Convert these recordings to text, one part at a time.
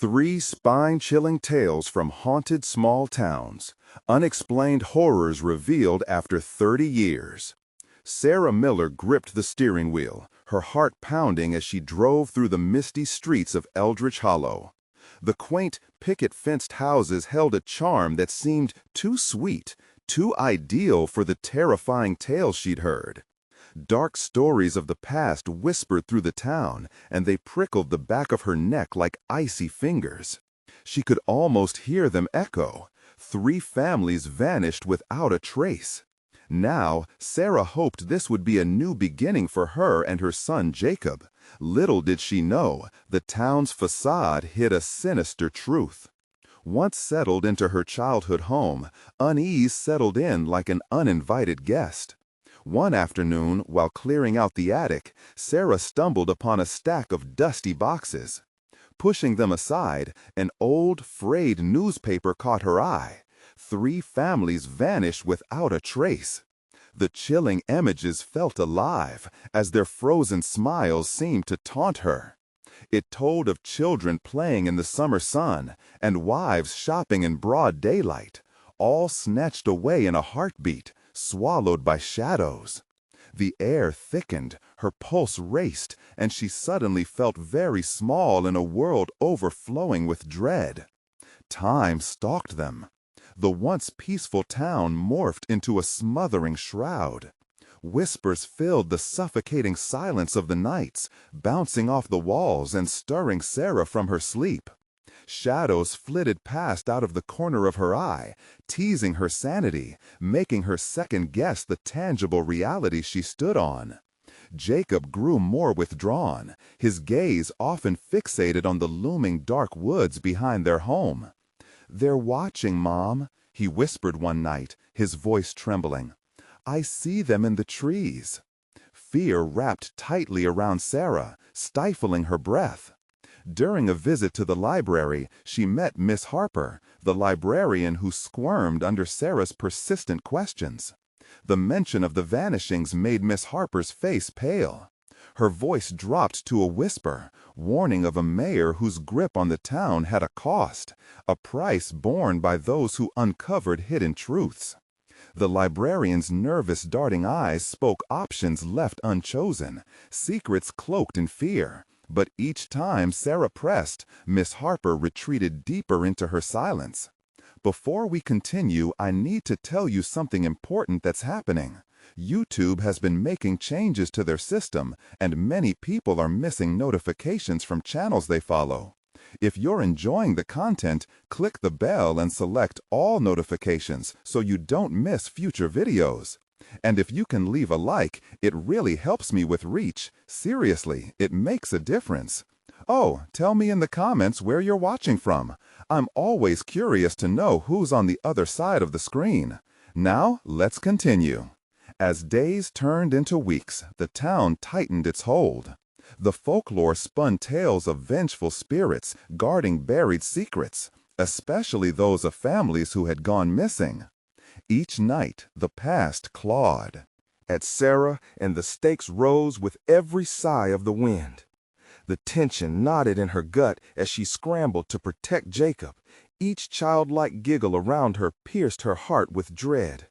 Three spine-chilling tales from haunted small towns. Unexplained horrors revealed after 30 years. Sarah Miller gripped the steering wheel, her heart pounding as she drove through the misty streets of Eldridge Hollow. The quaint, picket-fenced houses held a charm that seemed too sweet, too ideal for the terrifying tales she'd heard. Dark stories of the past whispered through the town, and they prickled the back of her neck like icy fingers. She could almost hear them echo. 3 families vanished without a trace. Now, Sarah hoped this would be a new beginning for her and her son Jacob. Little did she know, the town's facade hid a sinister truth. Once settled into her childhood home, unease settled in like an uninvited guest. One afternoon, while clearing out the attic, Sarah stumbled upon a stack of dusty boxes. Pushing them aside, an old, frayed newspaper caught her eye. 3 families vanished without a trace. The chilling images felt alive, as their frozen smiles seemed to taunt her. It told of children playing in the summer sun, and wives shopping in broad daylight, all snatched away in a heartbeat, swallowed by shadows. The air thickened, her pulse raced, and she suddenly felt very small in a world overflowing with dread. Time stalked them. The once peaceful town morphed into a smothering shroud. Whispers filled the suffocating silence of the nights, bouncing off the walls and stirring Sarah from her sleep. Shadows flitted past out of the corner of her eye, teasing her sanity, making her second-guess the tangible reality she stood on. Jacob grew more withdrawn, his gaze often fixated on the looming dark woods behind their home. "They're watching, Mom," he whispered one night, his voice trembling. "I see them in the trees." Fear wrapped tightly around Sarah, stifling her breath. During a visit to the library, she met Miss Harper, the librarian who squirmed under Sarah's persistent questions. The mention of the vanishings made Miss Harper's face pale. Her voice dropped to a whisper, warning of a mayor whose grip on the town had a cost, a price borne by those who uncovered hidden truths. The librarian's nervous, darting eyes spoke options left unchosen, secrets cloaked in fear. But each time Sarah pressed, Miss Harper retreated deeper into her silence. "Before we continue, I need to tell you something important that's happening. YouTube has been making changes to their system, and many people are missing notifications from channels they follow. If you're enjoying the content, click the bell and select all notifications so you don't miss future videos. And if you can leave a like, it really helps me with reach. Seriously, it makes a difference. Oh, tell me in the comments where you're watching from. I'm always curious to know who's on the other side of the screen. Now, let's continue." As days turned into weeks, the town tightened its hold. The folklore spun tales of vengeful spirits guarding buried secrets, especially those of families who had gone missing. Each night, the past clawed at Sarah, and the stakes rose with every sigh of the wind. The tension knotted in her gut as she scrambled to protect Jacob. Each childlike giggle around her pierced her heart with dread.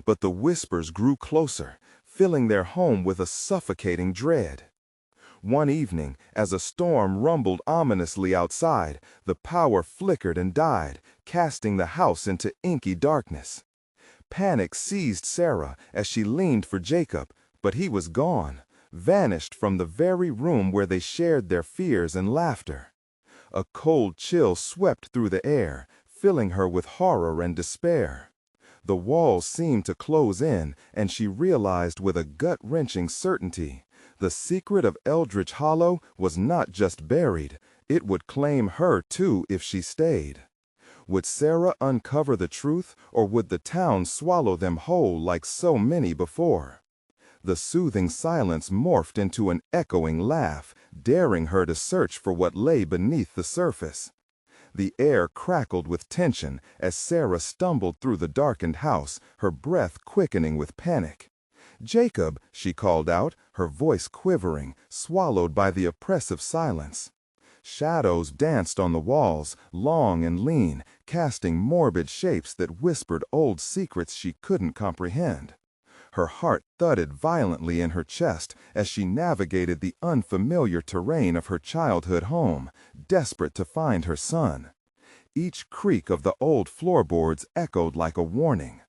But the whispers grew closer, filling their home with a suffocating dread. One evening, as a storm rumbled ominously outside, the power flickered and died, casting the house into inky darkness. Panic seized Sarah as she leaned for Jacob, but he was gone, vanished from the very room where they shared their fears and laughter. A cold chill swept through the air, filling her with horror and despair. The walls seemed to close in, and she realized with a gut-wrenching certainty, the secret of Eldridge Hollow was not just buried, it would claim her too if she stayed. Would Sarah uncover the truth, or would the town swallow them whole like so many before? The soothing silence morphed into an echoing laugh, daring her to search for what lay beneath the surface. The air crackled with tension as Sarah stumbled through the darkened house, her breath quickening with panic. "Jacob," she called out, her voice quivering, swallowed by the oppressive silence. Shadows danced on the walls, long and lean, casting morbid shapes that whispered old secrets she couldn't comprehend. Her heart thudded violently in her chest as she navigated the unfamiliar terrain of her childhood home, desperate to find her son. Each creak of the old floorboards echoed like a warning.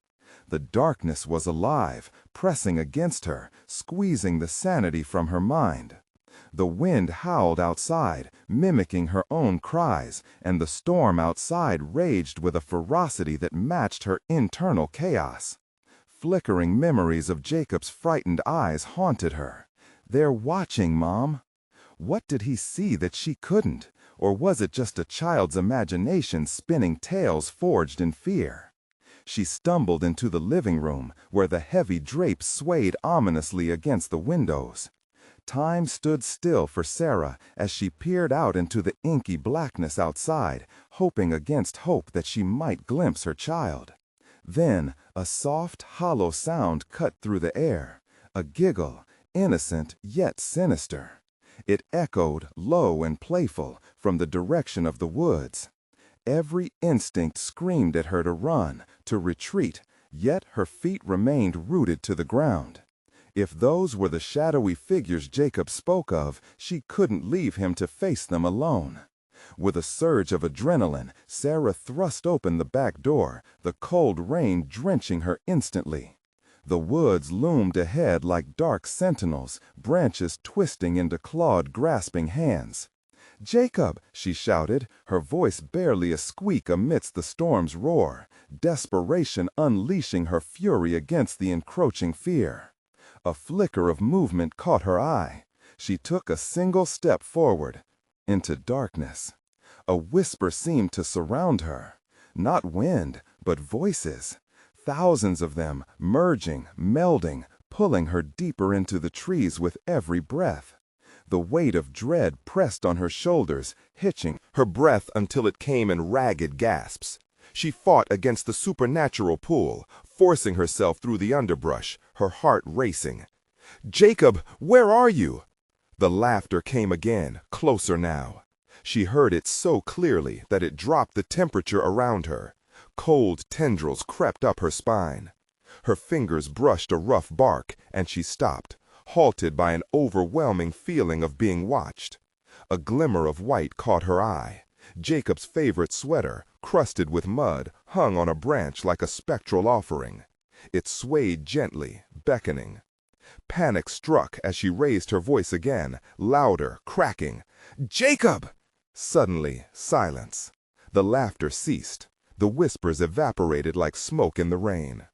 The darkness was alive, pressing against her, squeezing the sanity from her mind. The wind howled outside, mimicking her own cries, and the storm outside raged with a ferocity that matched her internal chaos. Flickering memories of Jacob's frightened eyes haunted her. "They're watching, Mom." What did he see that she couldn't? Or was it just a child's imagination spinning tales forged in fear? She stumbled into the living room, where the heavy drapes swayed ominously against the windows. Time stood still for Sarah as she peered out into the inky blackness outside, hoping against hope that she might glimpse her child. Then a soft, hollow sound cut through the air, a giggle, innocent yet sinister. It echoed, low and playful, from the direction of the woods. Every instinct screamed at her to run, to retreat, yet her feet remained rooted to the ground. If those were the shadowy figures Jacob spoke of, she couldn't leave him to face them alone. With a surge of adrenaline, Sarah thrust open the back door, the cold rain drenching her instantly. The woods loomed ahead like dark sentinels, branches twisting into clawed, grasping hands. "Jacob!" she shouted, her voice barely a squeak amidst the storm's roar, desperation unleashing her fury against the encroaching fear. A flicker of movement caught her eye. She took a single step forward, into darkness. A whisper seemed to surround her. Not wind, but voices. Thousands of them, merging, melding, pulling her deeper into the trees with every breath. The weight of dread pressed on her shoulders, hitching her breath until it came in ragged gasps. She fought against the supernatural pull, forcing herself through the underbrush, her heart racing. "Jacob, where are you?" The laughter came again, closer now. She heard it so clearly that it dropped the temperature around her. Cold tendrils crept up her spine. Her fingers brushed a rough bark, and she stopped, halted by an overwhelming feeling of being watched. A glimmer of white caught her eye. Jacob's favorite sweater, crusted with mud, hung on a branch like a spectral offering. It swayed gently, beckoning. Panic struck as she raised her voice again, louder, cracking. "Jacob!" Suddenly, silence. The laughter ceased. The whispers evaporated like smoke in the rain.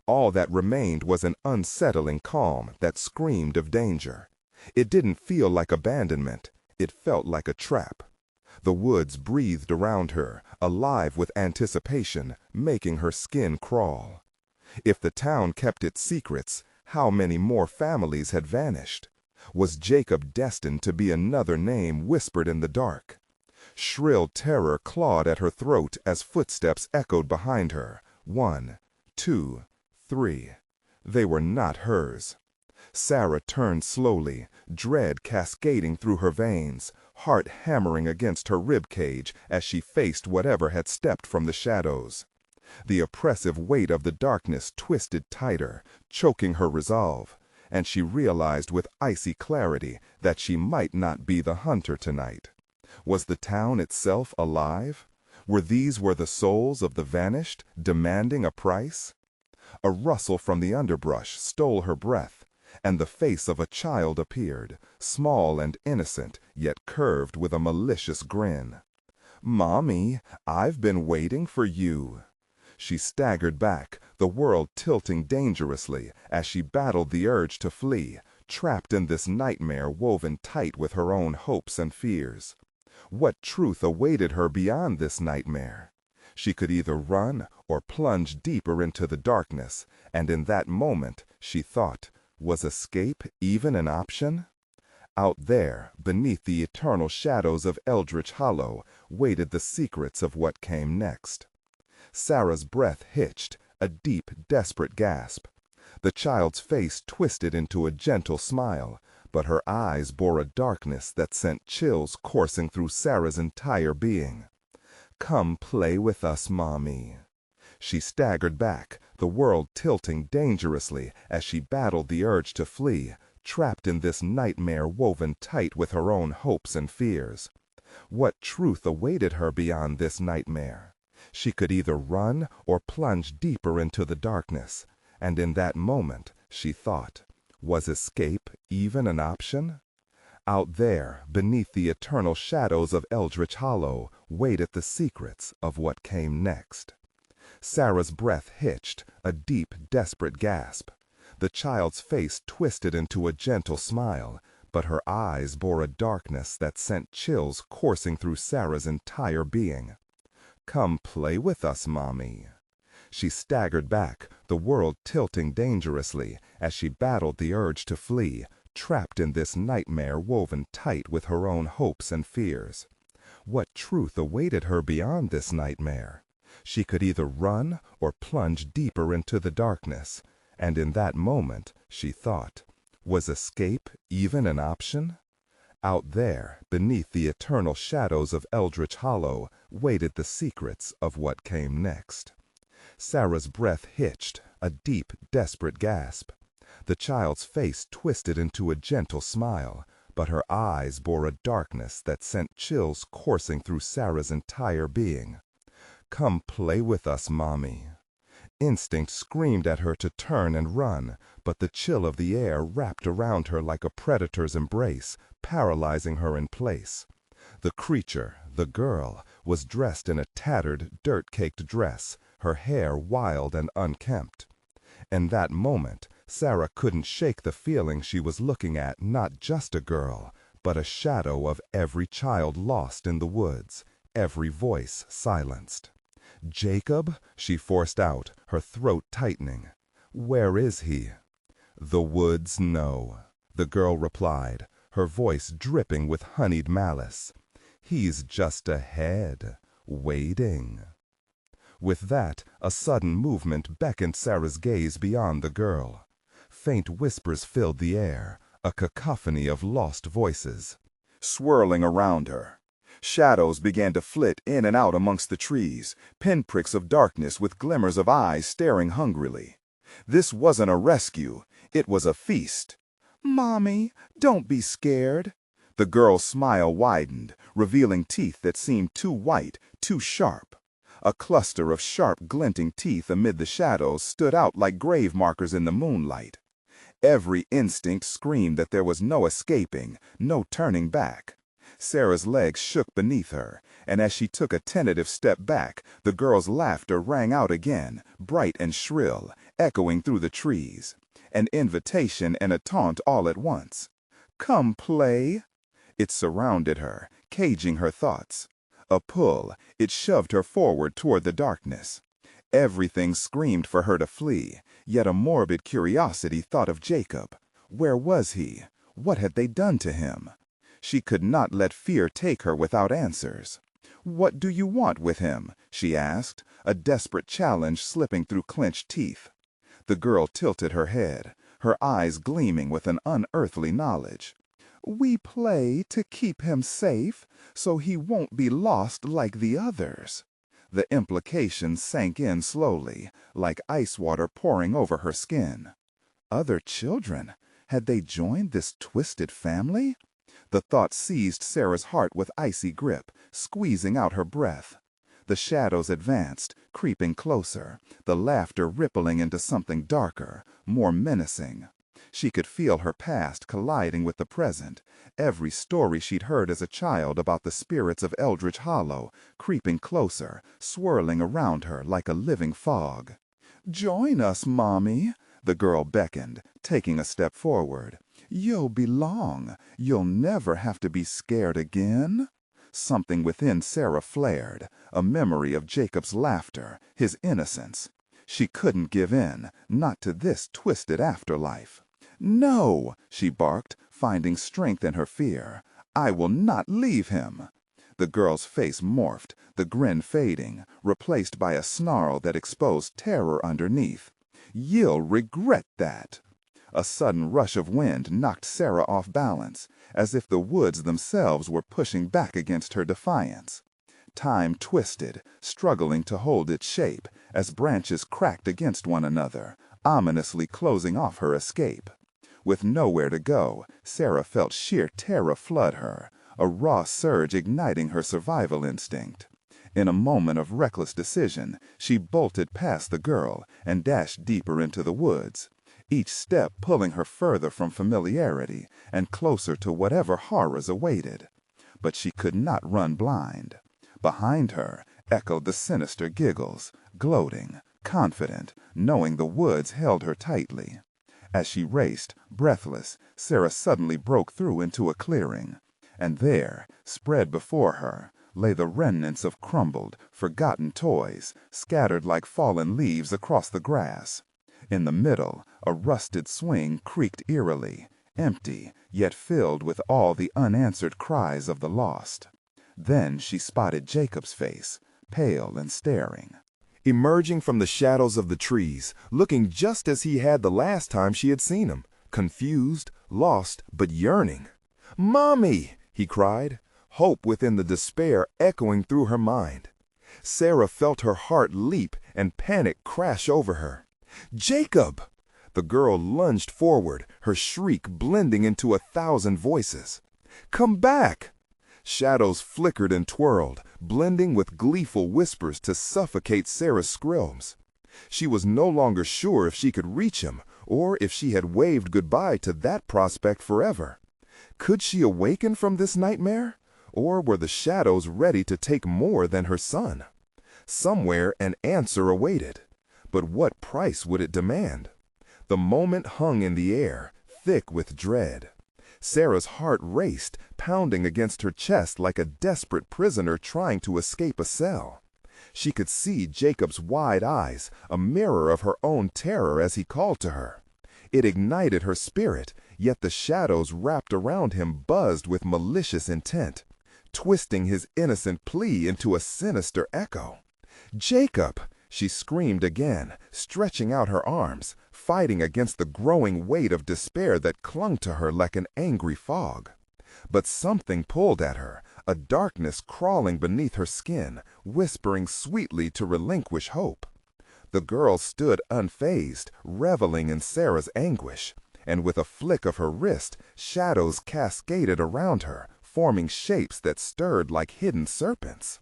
All that remained was an unsettling calm that screamed of danger. It didn't feel like abandonment. It felt like a trap. The woods breathed around her, alive with anticipation, making her skin crawl. If the town kept its secrets, how many more families had vanished? Was Jacob destined to be another name whispered in the dark? Shrill terror clawed at her throat as footsteps echoed behind her. 1, 2, 3. They were not hers. Sarah turned slowly, dread cascading through her veins, heart hammering against her ribcage as she faced whatever had stepped from the shadows. The oppressive weight of the darkness twisted tighter, choking her resolve, and she realized with icy clarity that she might not be the hunter tonight. Was the town itself alive? Were the souls of the vanished, demanding a price? A rustle from the underbrush stole her breath, and the face of a child appeared, small and innocent, yet curved with a malicious grin. "Mommy, I've been waiting for you." She staggered back, the world tilting dangerously as she battled the urge to flee, trapped in this nightmare woven tight with her own hopes and fears. What truth awaited her beyond this nightmare? She could either run or plunge deeper into the darkness, and in that moment, she thought, was escape even an option? Out there, beneath the eternal shadows of Eldridge Hollow, waited the secrets of what came next. Sarah's breath hitched, a deep, desperate gasp. The child's face twisted into a gentle smile, but her eyes bore a darkness that sent chills coursing through Sarah's entire being. "Come play with us, Mommy." She staggered back, the world tilting dangerously as she battled the urge to flee, trapped in this nightmare woven tight with her own hopes and fears. What truth awaited her beyond this nightmare? She could either run or plunge deeper into the darkness, and in that moment, she thought, was escape even an option? Out there, beneath the eternal shadows of Eldridge Hollow, waited the secrets of what came next. Sarah's breath hitched, a deep, desperate gasp. The child's face twisted into a gentle smile, but her eyes bore a darkness that sent chills coursing through Sarah's entire being. "Come play with us, Mommy." She staggered back, the world tilting dangerously as she battled the urge to flee, trapped in this nightmare woven tight with her own hopes and fears. What truth awaited her beyond this nightmare? She could either run or plunge deeper into the darkness, and in that moment, she thought, was escape even an option? Out there, beneath the eternal shadows of Eldridge Hollow, waited the secrets of what came next. Sarah's breath hitched, a deep, desperate gasp. The child's face twisted into a gentle smile, but her eyes bore a darkness that sent chills coursing through Sarah's entire being. "Come play with us, Mommy." Instinct screamed at her to turn and run, but the chill of the air wrapped around her like a predator's embrace, paralyzing her in place. The creature, the girl, was dressed in a tattered, dirt-caked dress, her hair wild and unkempt. In that moment, Sarah couldn't shake the feeling she was looking at not just a girl, but a shadow of every child lost in the woods, every voice silenced. "Jacob?" she forced out, her throat tightening. "Where is he?" "The woods know," the girl replied, her voice dripping with honeyed malice. "He's just ahead, waiting." With that, a sudden movement beckoned Sarah's gaze beyond the girl. Faint whispers filled the air, a cacophony of lost voices. Swirling around her, shadows began to flit in and out amongst the trees, pinpricks of darkness with glimmers of eyes staring hungrily. This wasn't a rescue, it was a feast. "Mommy, don't be scared." The girl's smile widened, revealing teeth that seemed too white, too sharp. A cluster of sharp, glinting teeth amid the shadows stood out like grave markers in the moonlight. Every instinct screamed that there was no escaping, no turning back. Sarah's legs shook beneath her, and as she took a tentative step back, the girl's laughter rang out again, bright and shrill, echoing through the trees. An invitation and a taunt all at once. "Come play." It surrounded her, caging her thoughts. A pull, it shoved her forward toward the darkness. Everything screamed for her to flee, yet a morbid curiosity thought of Jacob. Where was he? What had they done to him? She could not let fear take her without answers. "What do you want with him?" she asked, a desperate challenge slipping through clenched teeth. The girl tilted her head, her eyes gleaming with an unearthly knowledge. "We play to keep him safe, so he won't be lost like the others." The implication sank in slowly, like ice water pouring over her skin. Other children? Had they joined this twisted family? The thought seized Sarah's heart with icy grip, squeezing out her breath. The shadows advanced, creeping closer, the laughter rippling into something darker, more menacing. She could feel her past colliding with the present, every story she'd heard as a child about the spirits of Eldridge Hollow, creeping closer, swirling around her like a living fog. "Join us, Mommy," the girl beckoned, taking a step forward. "You'll belong. You'll never have to be scared again." Something within Sarah flared, a memory of Jacob's laughter, his innocence. She couldn't give in, not to this twisted afterlife. "No," she barked, finding strength in her fear. "I will not leave him." The girl's face morphed, the grin fading, replaced by a snarl that exposed terror underneath. "You'll regret that." A sudden rush of wind knocked Sarah off balance, as if the woods themselves were pushing back against her defiance. Time twisted, struggling to hold its shape, as branches cracked against one another, ominously closing off her escape. With nowhere to go, Sarah felt sheer terror flood her, a raw surge igniting her survival instinct. In a moment of reckless decision, she bolted past the girl and dashed deeper into the woods, each step pulling her further from familiarity and closer to whatever horrors awaited. But she could not run blind. Behind her echoed the sinister giggles, gloating, confident, knowing the woods held her tightly. As she raced, breathless, Sarah suddenly broke through into a clearing, and there, spread before her, lay the remnants of crumbled, forgotten toys, scattered like fallen leaves across the grass. In the middle, a rusted swing creaked eerily, empty, yet filled with all the unanswered cries of the lost. Then she spotted Jacob's face, pale and staring. Emerging from the shadows of the trees, looking just as he had the last time she had seen him, confused, lost, but yearning. "Mommy!" he cried, hope within the despair echoing through her mind. Sarah felt her heart leap and panic crash over her. "Jacob!" The girl lunged forward, her shriek blending into 1,000 voices. "Come back!" Shadows flickered and twirled, blending with gleeful whispers to suffocate Sarah's screams. She was no longer sure if she could reach him, or if she had waved goodbye to that prospect forever. Could she awaken from this nightmare? Or were the shadows ready to take more than her son? Somewhere an answer awaited. But what price would it demand? The moment hung in the air, thick with dread. Sarah's heart raced, pounding against her chest like a desperate prisoner trying to escape a cell. She could see Jacob's wide eyes, a mirror of her own terror as he called to her. It ignited her spirit, yet the shadows wrapped around him buzzed with malicious intent, twisting his innocent plea into a sinister echo. "Jacob!" she screamed again, stretching out her arms, fighting against the growing weight of despair that clung to her like an angry fog. But something pulled at her, a darkness crawling beneath her skin, whispering sweetly to relinquish hope. The girl stood unfazed, reveling in Sarah's anguish, and with a flick of her wrist, shadows cascaded around her, forming shapes that stirred like hidden serpents.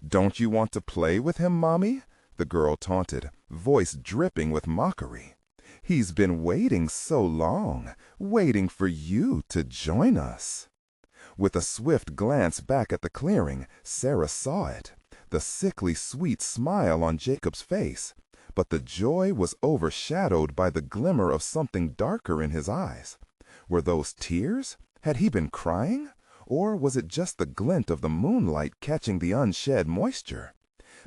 "Don't you want to play with him, Mommy?" the girl taunted, voice dripping with mockery. "He's been waiting so long, waiting for you to join us." With a swift glance back at the clearing, Sarah saw it, the sickly sweet smile on Jacob's face, but the joy was overshadowed by the glimmer of something darker in his eyes. Were those tears? Had he been crying? Or was it just the glint of the moonlight catching the unshed moisture?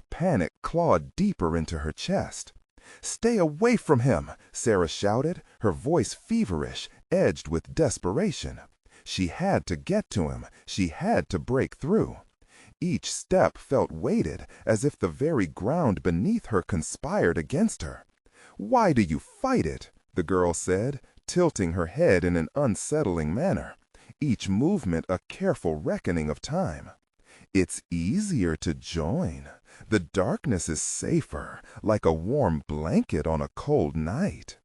Panic clawed deeper into her chest. "Stay away from him!" Sarah shouted, her voice feverish, edged with desperation. She had to get to him. She had to break through. Each step felt weighted, as if the very ground beneath her conspired against her. "Why do you fight it?" the girl said, tilting her head in an unsettling manner, each movement a careful reckoning of time. "It's easier to join. The darkness is safer, like a warm blanket on a cold night."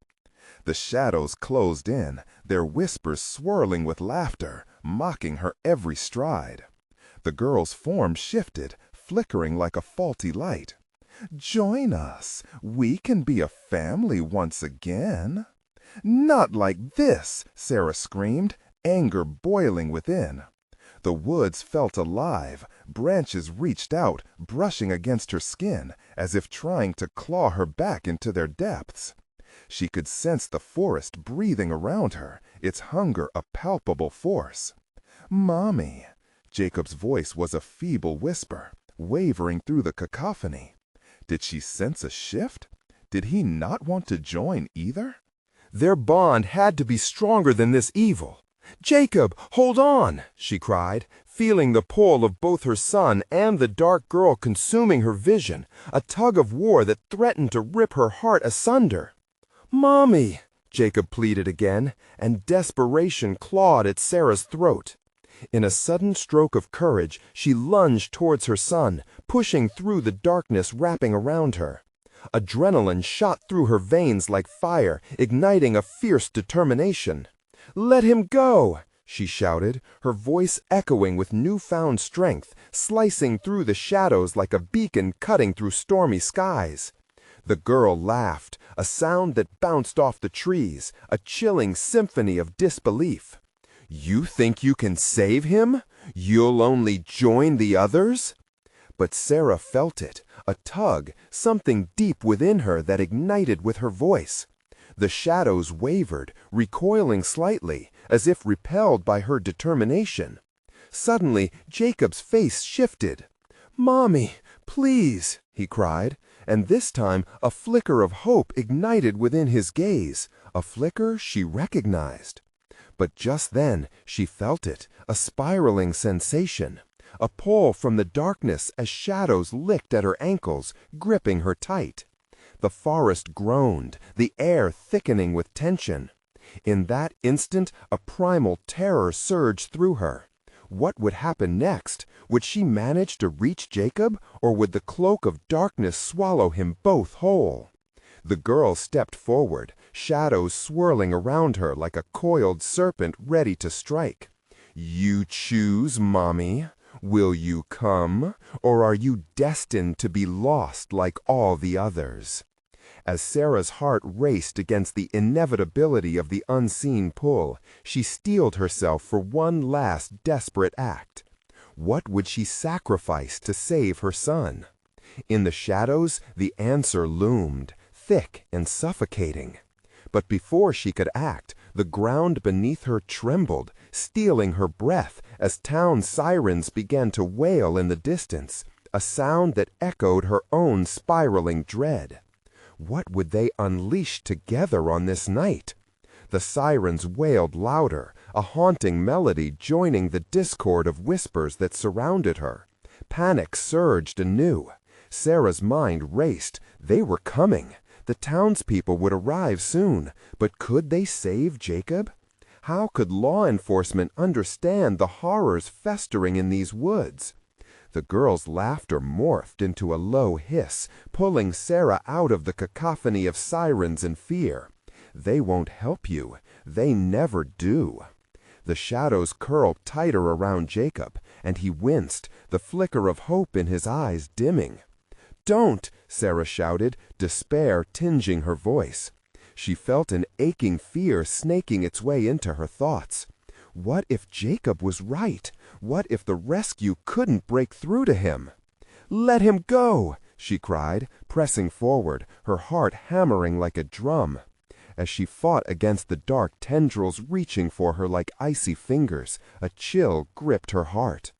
The shadows closed in, their whispers swirling with laughter, mocking her every stride. The girl's form shifted, flickering like a faulty light. "Join us. We can be a family once again." "Not like this!" Sarah screamed, anger boiling within. The woods felt alive, branches reached out, brushing against her skin, as if trying to claw her back into their depths. She could sense the forest breathing around her, its hunger a palpable force. "Mommy!" Jacob's voice was a feeble whisper, wavering through the cacophony. Did she sense a shift? Did he not want to join either? Their bond had to be stronger than this evil. "Jacob, hold on!" she cried, feeling the pull of both her son and the dark girl consuming her vision, a tug of war that threatened to rip her heart asunder. "Mommy!" Jacob pleaded again, and desperation clawed at Sarah's throat. In a sudden stroke of courage, she lunged towards her son, pushing through the darkness wrapping around her. Adrenaline shot through her veins like fire, igniting a fierce determination. "Let him go!" she shouted, her voice echoing with newfound strength, slicing through the shadows like a beacon cutting through stormy skies. The girl laughed, a sound that bounced off the trees, a chilling symphony of disbelief. "You think you can save him? You'll only join the others?" But Sarah felt it, a tug, something deep within her that ignited with her voice. The shadows wavered, recoiling slightly, as if repelled by her determination. Suddenly, Jacob's face shifted. "Mommy, please," he cried, and this time a flicker of hope ignited within his gaze, a flicker she recognized. But just then she felt it, a spiraling sensation, a pull from the darkness as shadows licked at her ankles, gripping her tight. The forest groaned, the air thickening with tension. In that instant, a primal terror surged through her. What would happen next? Would she manage to reach Jacob, or would the cloak of darkness swallow him both whole? The girl stepped forward, shadows swirling around her like a coiled serpent ready to strike. "You choose, Mommy. Will you come, or are you destined to be lost like all the others?" As Sarah's heart raced against the inevitability of the unseen pull, she steeled herself for one last desperate act. What would she sacrifice to save her son? In the shadows, the answer loomed, thick and suffocating. But before she could act, the ground beneath her trembled, stealing her breath as town sirens began to wail in the distance, a sound that echoed her own spiraling dread. What would they unleash together on this night? The sirens wailed louder, a haunting melody joining the discord of whispers that surrounded her. Panic surged anew. Sarah's mind raced. They were coming. The townspeople would arrive soon, but could they save Jacob? How could law enforcement understand the horrors festering in these woods? The girl's laughter morphed into a low hiss, pulling Sarah out of the cacophony of sirens and fear. They won't help you. They never do. The shadows curled tighter around Jacob, and he winced, the flicker of hope in his eyes dimming. "Don't!" Sarah shouted, despair tinging her voice. She felt an aching fear snaking its way into her thoughts. What if Jacob was right? What if the rescue couldn't break through to him? "Let him go!" she cried, pressing forward, her heart hammering like a drum. As she fought against the dark tendrils reaching for her like icy fingers, a chill gripped her heart.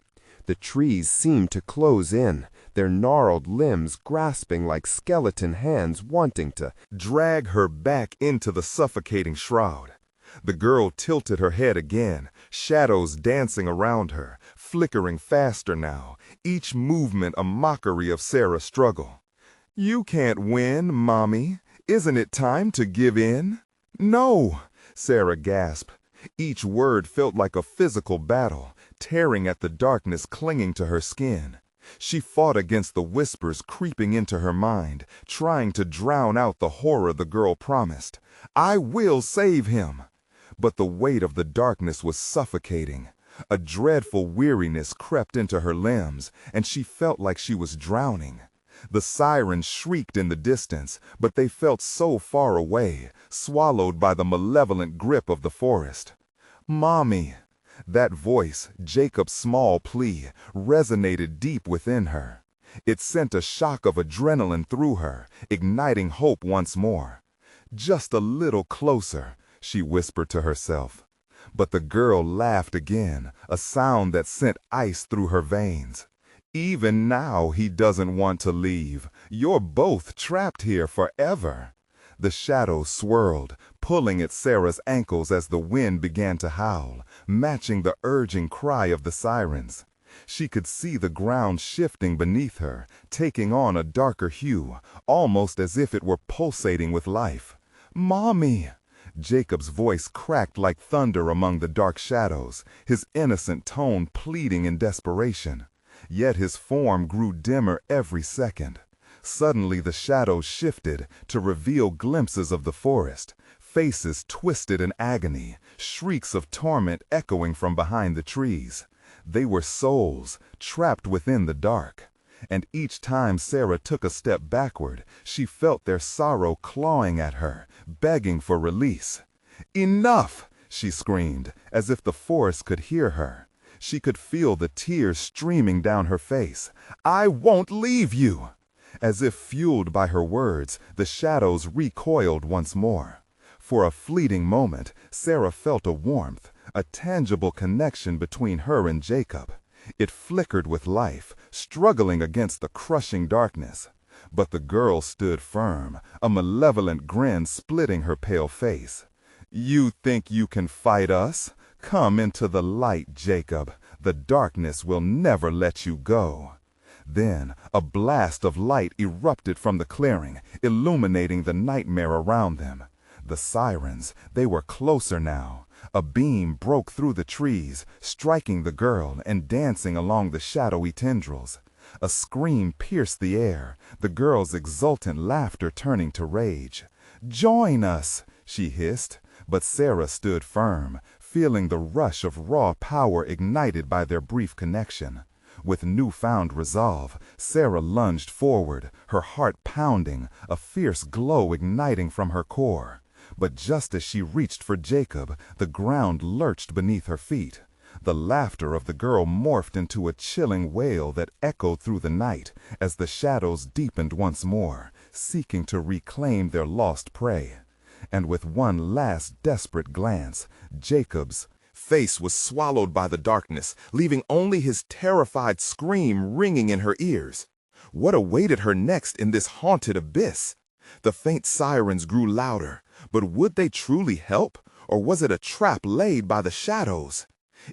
The trees seemed to close in, their gnarled limbs grasping like skeleton hands wanting to drag her back into the suffocating shroud. The girl tilted her head again, shadows dancing around her, flickering faster now, each movement a mockery of Sarah's struggle. "You can't win, Mommy. Isn't it time to give in?" "No!" Sarah gasped. Each word felt like a physical battle, tearing at the darkness clinging to her skin. She fought against the whispers creeping into her mind, trying to drown out the horror the girl promised. "I will save him!" But the weight of the darkness was suffocating. A dreadful weariness crept into her limbs, and she felt like she was drowning. The sirens shrieked in the distance, but they felt so far away, swallowed by the malevolent grip of the forest. "Mommy!" That voice, Jacob's small plea, resonated deep within her. It sent a shock of adrenaline through her, igniting hope once more. "Just a little closer," she whispered to herself. But the girl laughed again, a sound that sent ice through her veins. "Even now he doesn't want to leave. You're both trapped here forever." The shadows swirled, pulling at Sarah's ankles as the wind began to howl, matching the urging cry of the sirens. She could see the ground shifting beneath her, taking on a darker hue, almost as if it were pulsating with life. "Mommy!" Jacob's voice cracked like thunder among the dark shadows, his innocent tone pleading in desperation. Yet his form grew dimmer every second. Suddenly the shadows shifted to reveal glimpses of the forest, faces twisted in agony, shrieks of torment echoing from behind the trees. They were souls trapped within the dark. And each time Sarah took a step backward, she felt their sorrow clawing at her, begging for release. "Enough!" she screamed, as if the forest could hear her. She could feel the tears streaming down her face. "I won't leave you!" As if fueled by her words, the shadows recoiled once more. For a fleeting moment, Sarah felt a warmth, a tangible connection between her and Jacob. It flickered with life, struggling against the crushing darkness. But the girl stood firm, a malevolent grin splitting her pale face. "You think you can fight us? Come into the light, Jacob. The darkness will never let you go." Then a blast of light erupted from the clearing, illuminating the nightmare around them. The sirens, they were closer now. A beam broke through the trees, striking the girl and dancing along the shadowy tendrils. A scream pierced the air, the girl's exultant laughter turning to rage. "Join us!" she hissed, but Sarah stood firm, feeling the rush of raw power ignited by their brief connection. With newfound resolve, Sarah lunged forward, her heart pounding, a fierce glow igniting from her core. But just as she reached for Jacob, the ground lurched beneath her feet. The laughter of the girl morphed into a chilling wail that echoed through the night as the shadows deepened once more, seeking to reclaim their lost prey. And with one last desperate glance, Jacob's face was swallowed by the darkness, leaving only his terrified scream ringing in her ears. What awaited her next in this haunted abyss? The faint sirens grew louder, but would they truly help, or was it a trap laid by the shadows?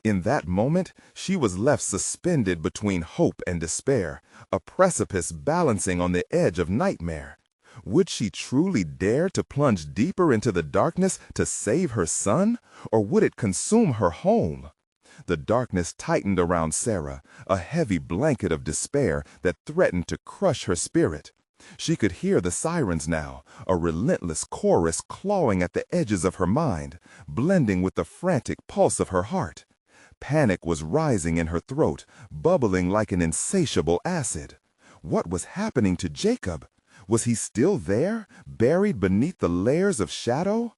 In that moment, she was left suspended between hope and despair, a precipice balancing on the edge of nightmare. Would she truly dare to plunge deeper into the darkness to save her son, or would it consume her home? The darkness tightened around Sarah, a heavy blanket of despair that threatened to crush her spirit. She could hear the sirens now, a relentless chorus clawing at the edges of her mind, blending with the frantic pulse of her heart. Panic was rising in her throat, bubbling like an insatiable acid. What was happening to Jacob? Was he still there, buried beneath the layers of shadow?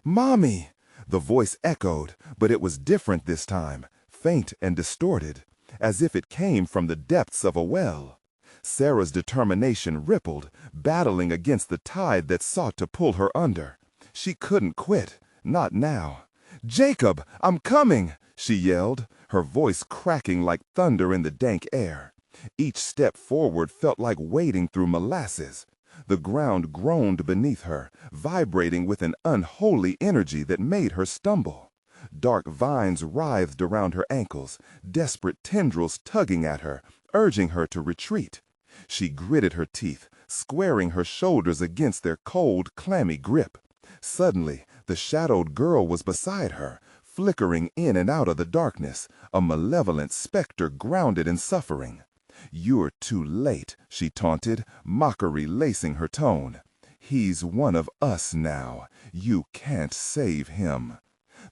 "Mommy!" The voice echoed, but it was different this time, faint and distorted, as if it came from the depths of a well. Sarah's determination rippled, battling against the tide that sought to pull her under. She couldn't quit, not now. "Jacob, I'm coming!" she yelled, her voice cracking like thunder in the dank air. Each step forward felt like wading through molasses. The ground groaned beneath her, vibrating with an unholy energy that made her stumble. Dark vines writhed around her ankles, desperate tendrils tugging at her, urging her to retreat. She gritted her teeth, squaring her shoulders against their cold, clammy grip. Suddenly, the shadowed girl was beside her, flickering in and out of the darkness, a malevolent specter grounded in suffering. "You're too late," she taunted, mockery lacing her tone. "He's one of us now. You can't save him."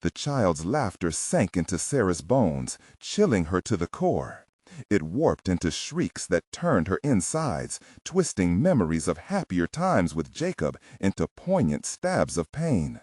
The child's laughter sank into Sarah's bones, chilling her to the core. It warped into shrieks that turned her insides, twisting memories of happier times with Jacob into poignant stabs of pain.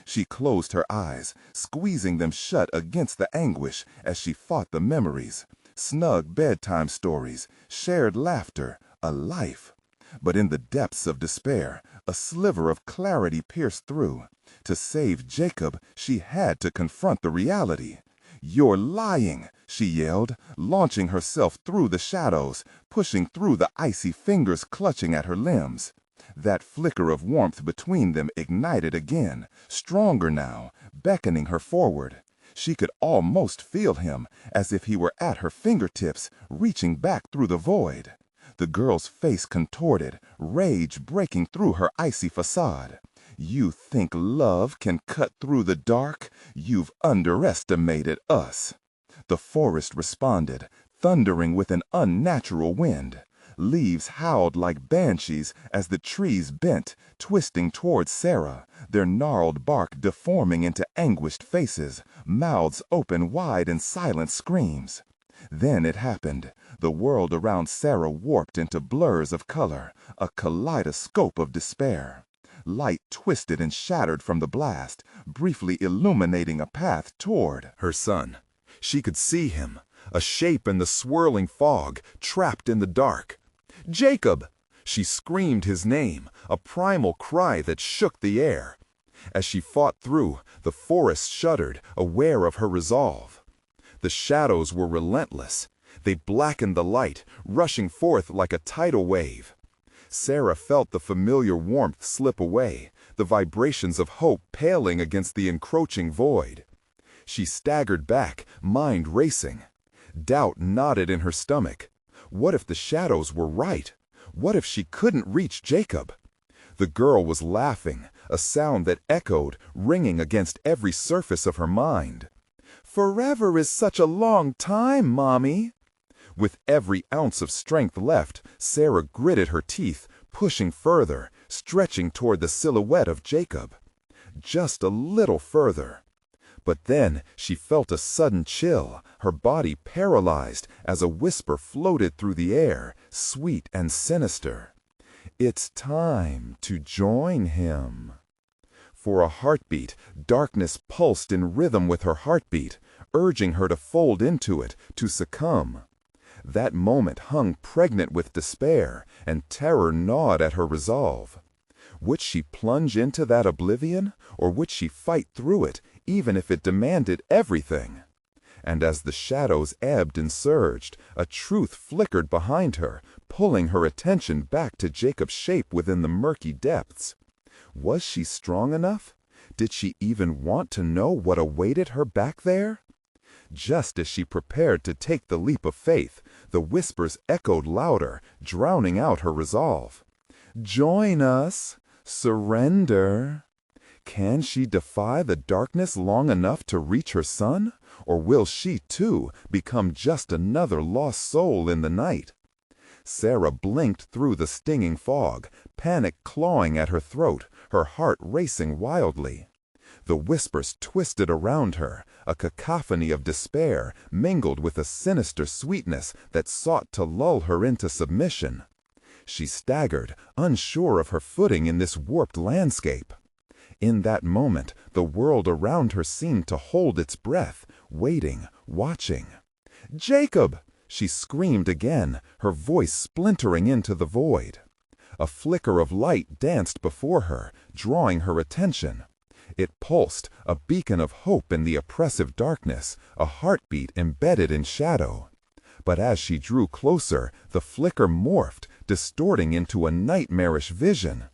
She closed her eyes, squeezing them shut against the anguish as she fought the memories. Snug bedtime stories, shared laughter, a life. But in the depths of despair, a sliver of clarity pierced through. To save Jacob, she had to confront the reality. "You're lying," she yelled, launching herself through the shadows, pushing through the icy fingers clutching at her limbs. That flicker of warmth between them ignited again, stronger now, beckoning her forward. She could almost feel him, as if he were at her fingertips, reaching back through the void. The girl's face contorted, rage breaking through her icy facade. You think love can cut through the dark? You've underestimated us. The forest responded, thundering with an unnatural wind. Leaves howled like banshees as the trees bent, twisting towards Sarah, their gnarled bark deforming into anguished faces, mouths open wide in silent screams. Then it happened. The world around Sarah warped into blurs of color, a kaleidoscope of despair. Light twisted and shattered from the blast, briefly illuminating a path toward her son. She could see him, a shape in the swirling fog, trapped in the dark. Jacob! She screamed his name, a primal cry that shook the air. As she fought through, the forest shuddered, aware of her resolve. The shadows were relentless. They blackened the light, rushing forth like a tidal wave. Sarah felt the familiar warmth slip away, the vibrations of hope paling against the encroaching void. She staggered back, mind racing. Doubt knotted in her stomach. What if the shadows were right? What if she couldn't reach Jacob? The girl was laughing, a sound that echoed, ringing against every surface of her mind. "Forever is such a long time, Mommy." With every ounce of strength left, Sarah gritted her teeth, pushing further, stretching toward the silhouette of Jacob. Just a little further. But then she felt a sudden chill, her body paralyzed as a whisper floated through the air, sweet and sinister. "It's time to join him." For a heartbeat, darkness pulsed in rhythm with her heartbeat, urging her to fold into it, to succumb. That moment hung pregnant with despair, and terror gnawed at her resolve. Would she plunge into that oblivion, or would she fight through it, even if it demanded everything? And as the shadows ebbed and surged, a truth flickered behind her, pulling her attention back to Jacob's shape within the murky depths. Was she strong enough? Did she even want to know what awaited her back there? Just as she prepared to take the leap of faith, the whispers echoed louder, drowning out her resolve. "Join us! Surrender!" Can she defy the darkness long enough to reach her son? Or will she, too, become just another lost soul in the night? Sarah blinked through the stinging fog, panic clawing at her throat, her heart racing wildly. The whispers twisted around her, a cacophony of despair mingled with a sinister sweetness that sought to lull her into submission. She staggered, unsure of her footing in this warped landscape. In that moment, the world around her seemed to hold its breath, waiting, watching. "Jacob!" she screamed again, her voice splintering into the void. A flicker of light danced before her, drawing her attention. It pulsed, a beacon of hope in the oppressive darkness, a heartbeat embedded in shadow. But as she drew closer, the flicker morphed, distorting into a nightmarish vision.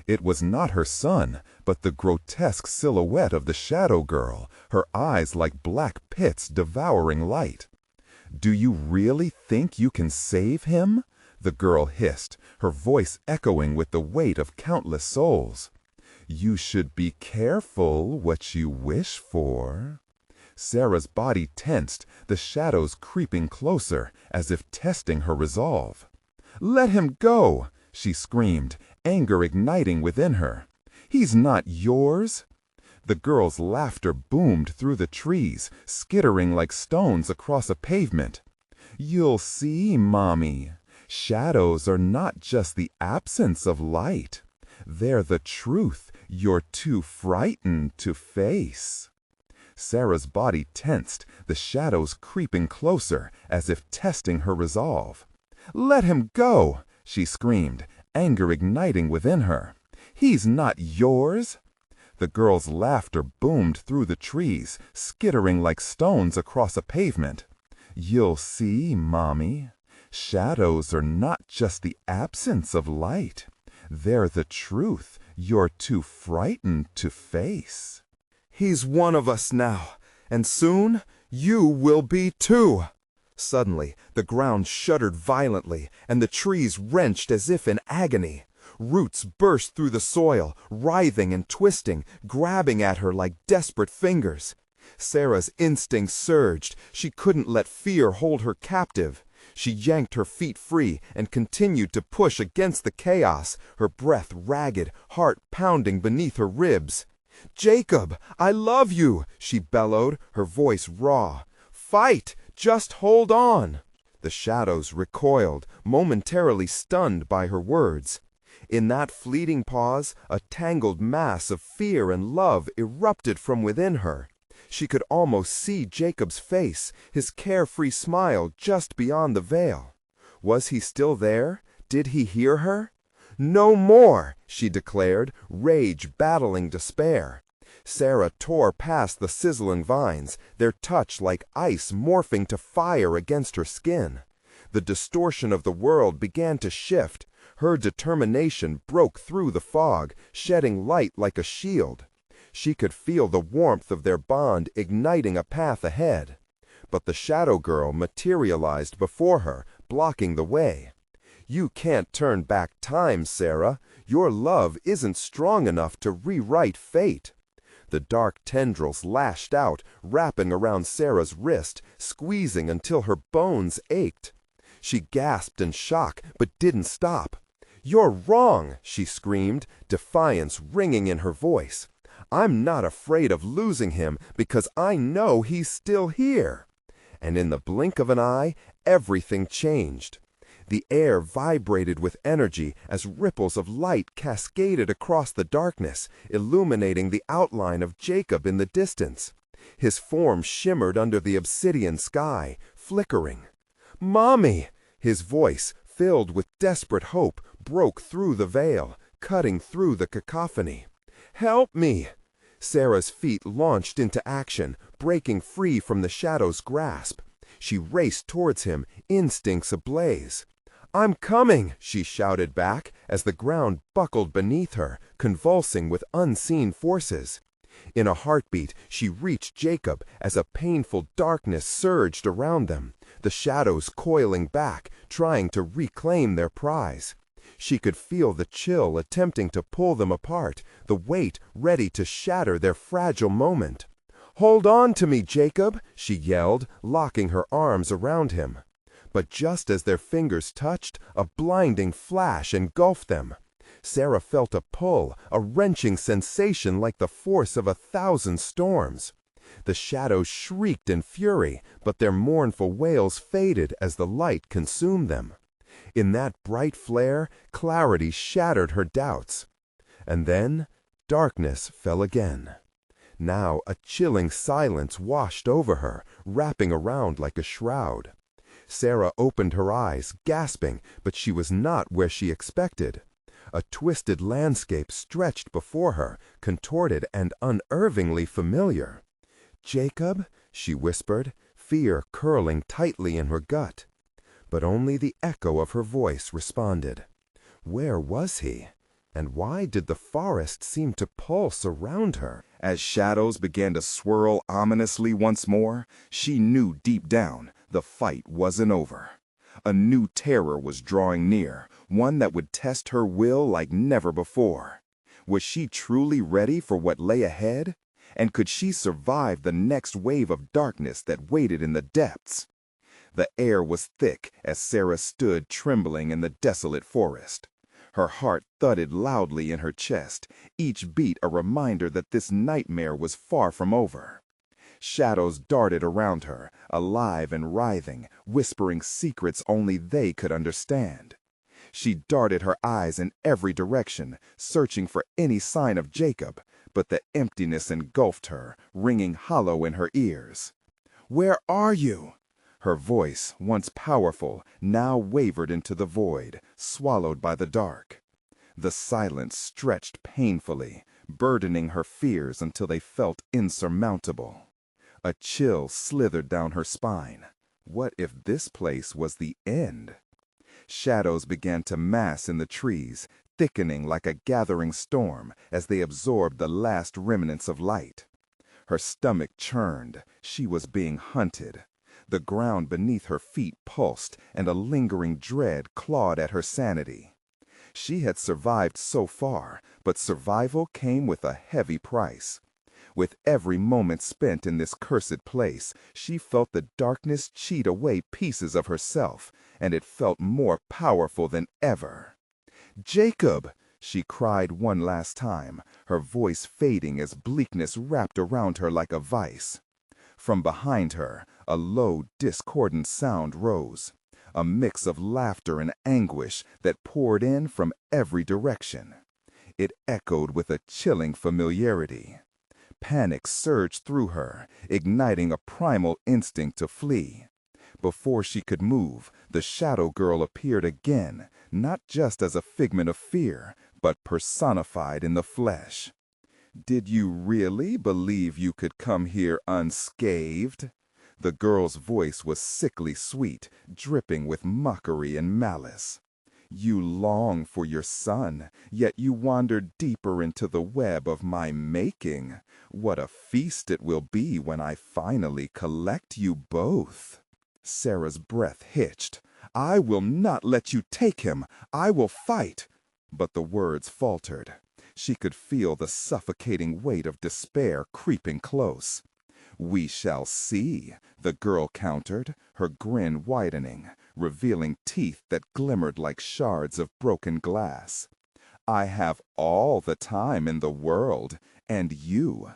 It was not her son, but the grotesque silhouette of the shadow girl, her eyes like black pits devouring light. "Do you really think you can save him?" the girl hissed, her voice echoing with the weight of countless souls. "You should be careful what you wish for." Sarah's body tensed, the shadows creeping closer, as if testing her resolve. "Let him go!" she screamed, anger igniting within her. "He's not yours!" The girl's laughter boomed through the trees, skittering like stones across a pavement. "You'll see, Mommy. Shadows are not just the absence of light. They're the truth you're too frightened to face." Sarah's body tensed, the shadows creeping closer, as if testing her resolve. "Let him go!" she screamed, anger igniting within her. "He's not yours!" The girl's laughter boomed through the trees, skittering like stones across a pavement. "You'll see, Mommy. Shadows are not just the absence of light. They're the truth you're too frightened to face." "He's one of us now, and soon you will be too." Suddenly, the ground shuddered violently, and the trees wrenched as if in agony. Roots burst through the soil, writhing and twisting, grabbing at her like desperate fingers. Sarah's instincts surged. She couldn't let fear hold her captive. She yanked her feet free and continued to push against the chaos, her breath ragged, heart pounding beneath her ribs. "Jacob, I love you!" she bellowed, her voice raw. "Fight! Just hold on!" The shadows recoiled, momentarily stunned by her words. In that fleeting pause, a tangled mass of fear and love erupted from within her. She could almost see Jacob's face, his carefree smile just beyond the veil. Was he still there? Did he hear her? "No more!" she declared, rage battling despair. Sarah tore past the sizzling vines, their touch like ice morphing to fire against her skin. The distortion of the world began to shift. Her determination broke through the fog, shedding light like a shield. She could feel the warmth of their bond igniting a path ahead. But the shadow girl materialized before her, blocking the way. "You can't turn back time, Sarah. Your love isn't strong enough to rewrite fate." The dark tendrils lashed out, wrapping around Sarah's wrist, squeezing until her bones ached. She gasped in shock, but didn't stop. "You're wrong!" she screamed, defiance ringing in her voice. "I'm not afraid of losing him because I know he's still here." And in the blink of an eye, everything changed. The air vibrated with energy as ripples of light cascaded across the darkness, illuminating the outline of Jacob in the distance. His form shimmered under the obsidian sky, flickering. "Mommy!" His voice, filled with desperate hope, broke through the veil, cutting through the cacophony. "Help me!" Sarah's feet launched into action, breaking free from the shadow's grasp. She raced towards him, instincts ablaze. "I'm coming!" she shouted back as the ground buckled beneath her, convulsing with unseen forces. In a heartbeat, she reached Jacob as a painful darkness surged around them, the shadows coiling back, trying to reclaim their prize. She could feel the chill attempting to pull them apart, the weight ready to shatter their fragile moment. "Hold on to me, Jacob!" she yelled, locking her arms around him. But just as their fingers touched, a blinding flash engulfed them. Sarah felt a pull, a wrenching sensation like the force of 1,000 storms. The shadows shrieked in fury, but their mournful wails faded as the light consumed them. In that bright flare, clarity shattered her doubts. And then, darkness fell again. Now a chilling silence washed over her, wrapping around like a shroud. Sarah opened her eyes, gasping, but she was not where she expected. A twisted landscape stretched before her, contorted and unervingly familiar. "Jacob?" she whispered, fear curling tightly in her gut. But only the echo of her voice responded. Where was he? And why did the forest seem to pulse around her? As shadows began to swirl ominously once more, she knew deep down the fight wasn't over. A new terror was drawing near, one that would test her will like never before. Was she truly ready for what lay ahead? And could she survive the next wave of darkness that waited in the depths? The air was thick as Sarah stood trembling in the desolate forest. Her heart thudded loudly in her chest, each beat a reminder that this nightmare was far from over. Shadows darted around her, alive and writhing, whispering secrets only they could understand. She darted her eyes in every direction, searching for any sign of Jacob, but the emptiness engulfed her, ringing hollow in her ears. "Where are you?" Her voice, once powerful, now wavered into the void, swallowed by the dark. The silence stretched painfully, burdening her fears until they felt insurmountable. A chill slithered down her spine. What if this place was the end? Shadows began to mass in the trees, thickening like a gathering storm as they absorbed the last remnants of light. Her stomach churned. She was being hunted. The ground beneath her feet pulsed, and a lingering dread clawed at her sanity. She had survived so far, but survival came with a heavy price. With every moment spent in this cursed place, she felt the darkness cheat away pieces of herself, and it felt more powerful than ever. "Jacob!" she cried one last time, her voice fading as bleakness wrapped around her like a vice. From behind her, a low, discordant sound rose, a mix of laughter and anguish that poured in from every direction. It echoed with a chilling familiarity. Panic surged through her, igniting a primal instinct to flee. Before she could move, the shadow girl appeared again, not just as a figment of fear, but personified in the flesh. "Did you really believe you could come here unscathed?" The girl's voice was sickly sweet, dripping with mockery and malice. "You long for your son, yet you wander deeper into the web of my making. What a feast it will be when I finally collect you both." Sarah's breath hitched. "I will not let you take him. I will fight." But the words faltered. She could feel the suffocating weight of despair creeping close. "We shall see," the girl countered, her grin widening, revealing teeth that glimmered like shards of broken glass. "I have all the time in the world, and you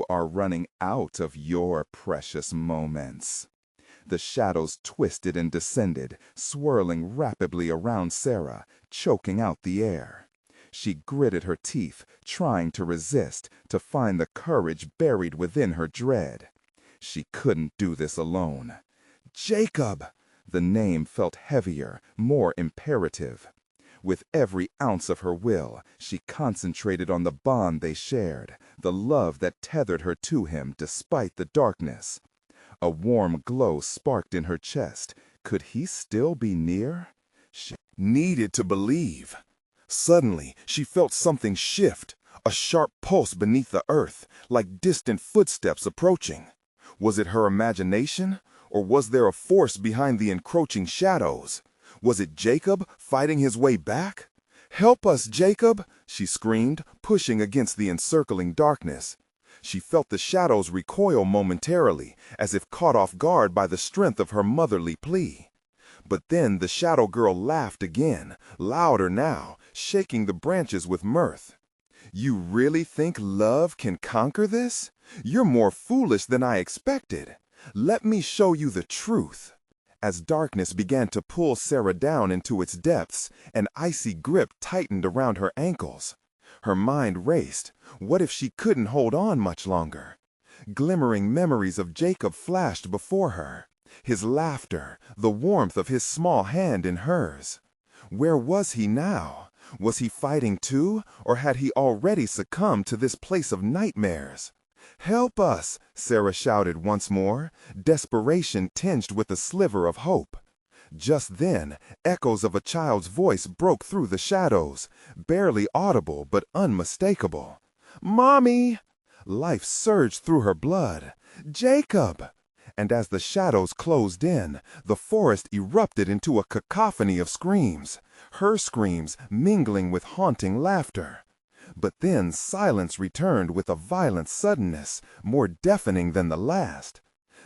are running out of your precious moments." The shadows twisted and descended, swirling rapidly around Sarah, choking out the air. She gritted her teeth, trying to resist, to find the courage buried within her dread. She couldn't do this alone. "Jacob!" The name felt heavier, more imperative. With every ounce of her will, she concentrated on the bond they shared, the love that tethered her to him despite the darkness. A warm glow sparked in her chest. Could he still be near? She needed to believe. Suddenly, she felt something shift, a sharp pulse beneath the earth, like distant footsteps approaching. Was it her imagination, or was there a force behind the encroaching shadows? Was it Jacob fighting his way back? "Help us, Jacob!" she screamed, pushing against the encircling darkness. She felt the shadows recoil momentarily, as if caught off guard by the strength of her motherly plea. But then the shadow girl laughed again, louder now, shaking the branches with mirth. "You really think love can conquer this? You're more foolish than I expected. Let me show you the truth." As darkness began to pull Sarah down into its depths, an icy grip tightened around her ankles. Her mind raced. What if she couldn't hold on much longer? Glimmering memories of Jacob flashed before her. His laughter, the warmth of his small hand in hers. Where was he now? Was he fighting too, or had he already succumbed to this place of nightmares? "Help us!" Sarah shouted once more, desperation tinged with a sliver of hope. Just then, echoes of a child's voice broke through the shadows, barely audible but unmistakable. "Mommy!" Life surged through her blood. "Jacob!" And as the shadows closed in, the forest erupted into a cacophony of screams, her screams mingling with haunting laughter. But then silence returned with a violent suddenness, more deafening than the last.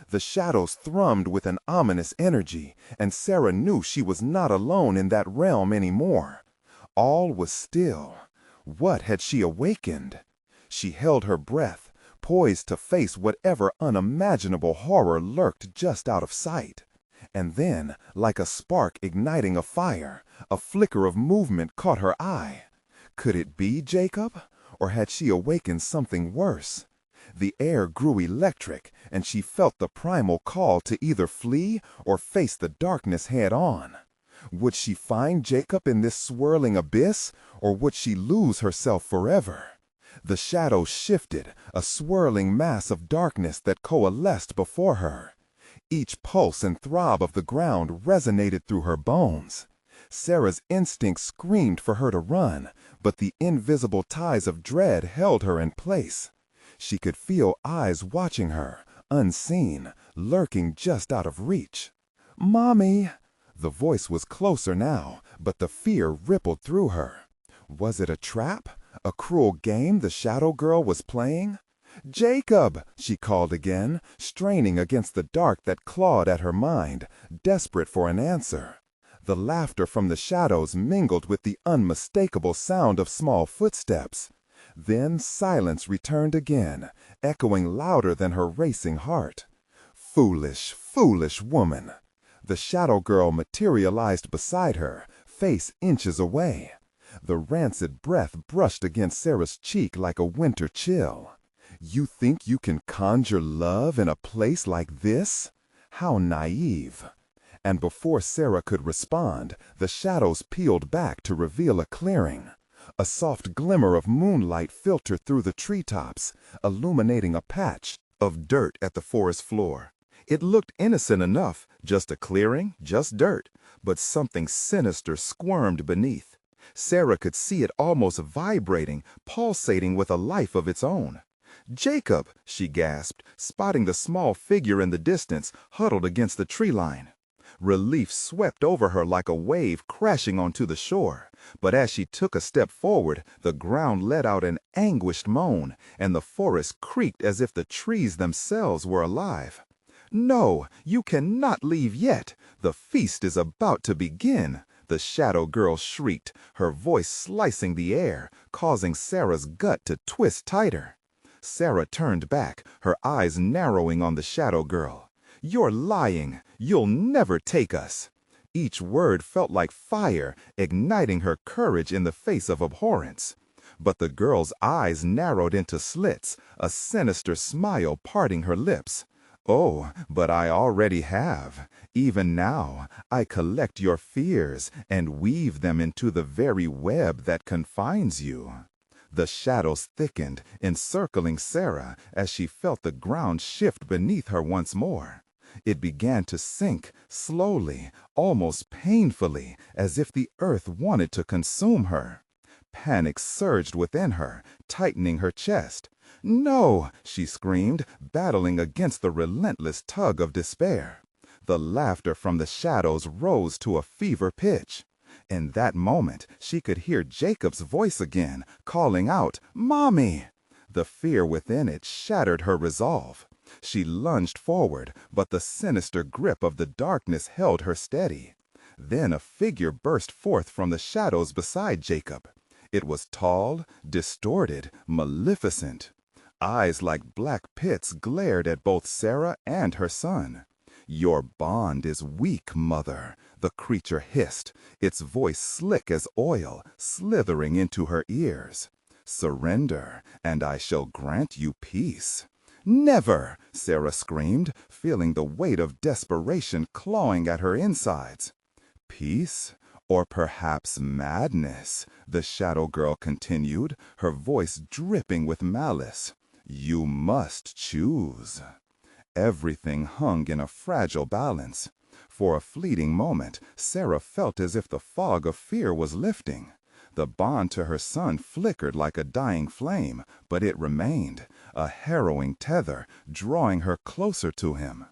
The shadows thrummed with an ominous energy, and Sarah knew she was not alone in that realm anymore. All was still. What had she awakened? She held her breath, poised to face whatever unimaginable horror lurked just out of sight. And then, like a spark igniting a fire, a flicker of movement caught her eye. Could it be Jacob? Or had she awakened something worse? The air grew electric, and she felt the primal call to either flee or face the darkness head-on. Would she find Jacob in this swirling abyss, or would she lose herself forever? The shadows shifted, a swirling mass of darkness that coalesced before her. Each pulse and throb of the ground resonated through her bones. Sarah's instinct screamed for her to run, but the invisible ties of dread held her in place. She could feel eyes watching her, unseen, lurking just out of reach. "Mommy!" The voice was closer now, but the fear rippled through her. Was it a trap? A cruel game the shadow girl was playing? "Jacob!" she called again, straining against the dark that clawed at her mind, desperate for an answer. The laughter from the shadows mingled with the unmistakable sound of small footsteps. Then silence returned again, echoing louder than her racing heart. Foolish, foolish woman! The shadow girl materialized beside her, face inches away. The rancid breath brushed against Sarah's cheek like a winter chill. "You think you can conjure love in a place like this? How naive!" And before Sarah could respond, the shadows peeled back to reveal a clearing. A soft glimmer of moonlight filtered through the treetops, illuminating a patch of dirt at the forest floor. It looked innocent enough, just a clearing, just dirt, but something sinister squirmed beneath. Sarah could see it almost vibrating, pulsating with a life of its own. "Jacob!" she gasped, spotting the small figure in the distance, huddled against the tree line. Relief swept over her like a wave crashing onto the shore, but as she took a step forward, the ground let out an anguished moan, and the forest creaked as if the trees themselves were alive. "No, you cannot leave yet. The feast is about to begin," the shadow girl shrieked, her voice slicing the air, causing Sarah's gut to twist tighter. Sarah turned back, her eyes narrowing on the shadow girl. "You're lying. You'll never take us." Each word felt like fire, igniting her courage in the face of abhorrence. But the girl's eyes narrowed into slits, a sinister smile parting her lips. "Oh, but I already have. Even now, I collect your fears and weave them into the very web that confines you." The shadows thickened, encircling Sarah as she felt the ground shift beneath her once more. It began to sink, slowly, almost painfully, as if the earth wanted to consume her. Panic surged within her, tightening her chest. "No!" she screamed, battling against the relentless tug of despair. The laughter from the shadows rose to a fever pitch. In that moment, she could hear Jacob's voice again, calling out, "Mommy!" The fear within it shattered her resolve. She lunged forward, but the sinister grip of the darkness held her steady. Then a figure burst forth from the shadows beside Jacob. It was tall, distorted, maleficent. Eyes like black pits glared at both Sarah and her son. "Your bond is weak, mother," the creature hissed, its voice slick as oil, slithering into her ears. "Surrender, and I shall grant you peace." "Never!" Sarah screamed, feeling the weight of desperation clawing at her insides. "Peace? Or perhaps madness," the shadow girl continued, her voice dripping with malice. "You must choose." Everything hung in a fragile balance. For a fleeting moment, Sarah felt as if the fog of fear was lifting. The bond to her son flickered like a dying flame, but it remained, a harrowing tether, drawing her closer to him.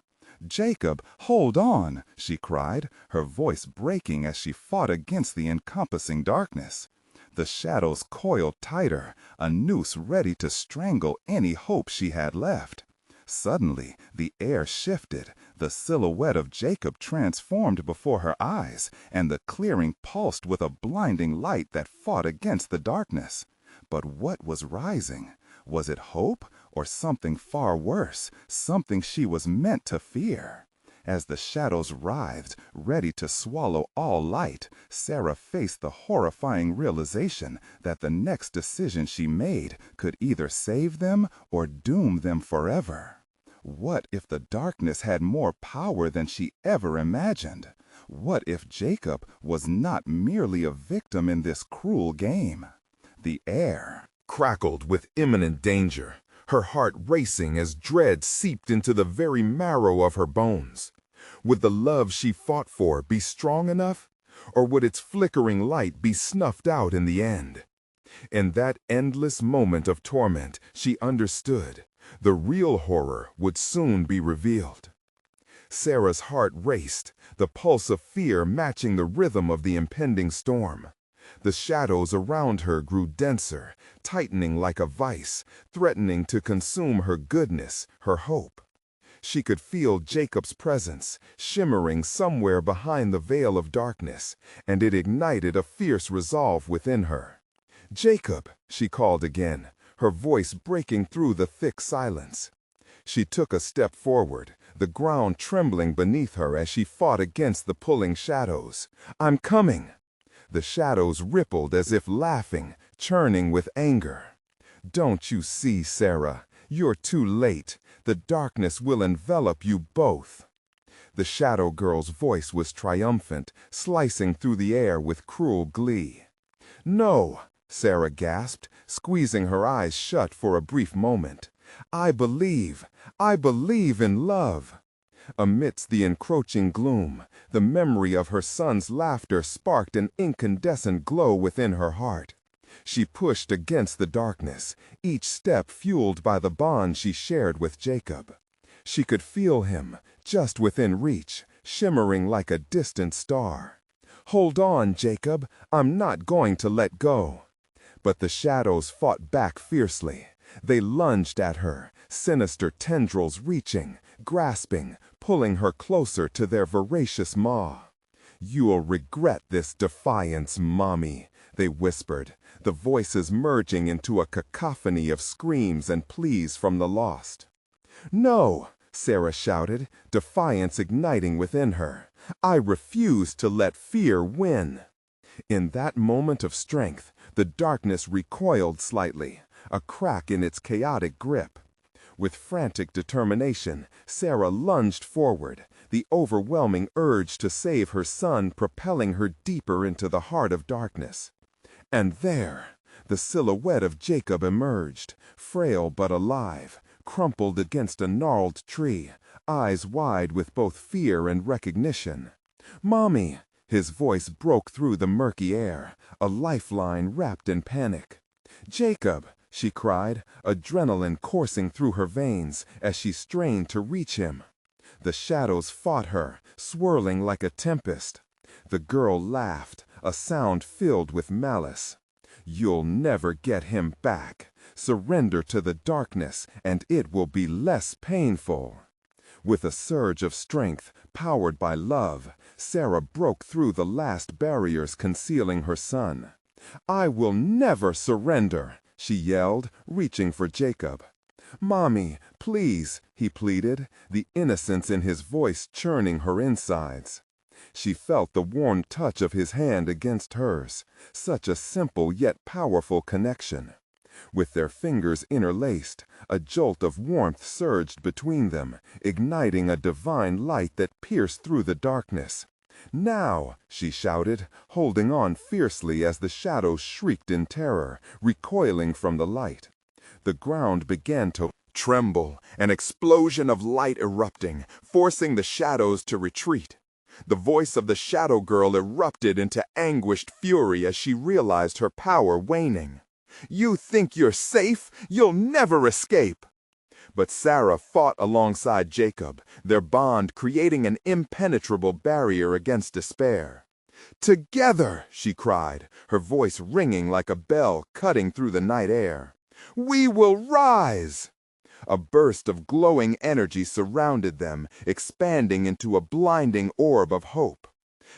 "Jacob, hold on!" she cried, her voice breaking as she fought against the encompassing darkness. The shadows coiled tighter, a noose ready to strangle any hope she had left. Suddenly, the air shifted, the silhouette of Jacob transformed before her eyes, and the clearing pulsed with a blinding light that fought against the darkness. But what was rising? Was it hope, or something far worse, something she was meant to fear? As the shadows writhed, ready to swallow all light, Sarah faced the horrifying realization that the next decision she made could either save them or doom them forever. What if the darkness had more power than she ever imagined? What if Jacob was not merely a victim in this cruel game? The air crackled with imminent danger, her heart racing as dread seeped into the very marrow of her bones. Would the love she fought for be strong enough? Or would its flickering light be snuffed out in the end? In that endless moment of torment, she understood. The real horror would soon be revealed. Sarah's heart raced, the pulse of fear matching the rhythm of the impending storm. The shadows around her grew denser, tightening like a vice, threatening to consume her goodness, her hope. She could feel Jacob's presence, shimmering somewhere behind the veil of darkness, and it ignited a fierce resolve within her. "Jacob," she called again, her voice breaking through the thick silence. She took a step forward, the ground trembling beneath her as she fought against the pulling shadows. "I'm coming!" The shadows rippled as if laughing, churning with anger. "Don't you see, Sarah? You're too late. The darkness will envelop you both." The shadow girl's voice was triumphant, slicing through the air with cruel glee. "No," Sarah gasped, squeezing her eyes shut for a brief moment. I believe in love." Amidst the encroaching gloom, the memory of her son's laughter sparked an incandescent glow within her heart. She pushed against the darkness, each step fueled by the bond she shared with Jacob. She could feel him, just within reach, shimmering like a distant star. "Hold on, Jacob, I'm not going to let go." But the shadows fought back fiercely. They lunged at her, sinister tendrils reaching, grasping, pulling her closer to their voracious maw. "You'll regret this defiance, Mommy," they whispered, the voices merging into a cacophony of screams and pleas from the lost. "No," Sarah shouted, defiance igniting within her. "I refuse to let fear win." In that moment of strength, the darkness recoiled slightly, a crack in its chaotic grip. With frantic determination, Sarah lunged forward, the overwhelming urge to save her son propelling her deeper into the heart of darkness. And there, the silhouette of Jacob emerged, frail but alive, crumpled against a gnarled tree, eyes wide with both fear and recognition. "Mommy!" His voice broke through the murky air, a lifeline wrapped in panic. "Jacob!" she cried, adrenaline coursing through her veins as she strained to reach him. The shadows fought her, swirling like a tempest. The girl laughed, a sound filled with malice. "You'll never get him back. Surrender to the darkness, and it will be less painful." With a surge of strength, powered by love, Sarah broke through the last barriers concealing her son. "I will never surrender," she yelled, reaching for Jacob. "Mommy, please," he pleaded, the innocence in his voice churning her insides. She felt the warm touch of his hand against hers, such a simple yet powerful connection. With their fingers interlaced, a jolt of warmth surged between them, igniting a divine light that pierced through the darkness. "Now!" she shouted, holding on fiercely as the shadows shrieked in terror, recoiling from the light. The ground began to tremble, an explosion of light erupting, forcing the shadows to retreat. The voice of the shadow girl erupted into anguished fury as she realized her power waning. "You think you're safe? You'll never escape!" But Sarah fought alongside Jacob, their bond creating an impenetrable barrier against despair. "Together!" she cried, her voice ringing like a bell cutting through the night air. "We will rise!" A burst of glowing energy surrounded them, expanding into a blinding orb of hope.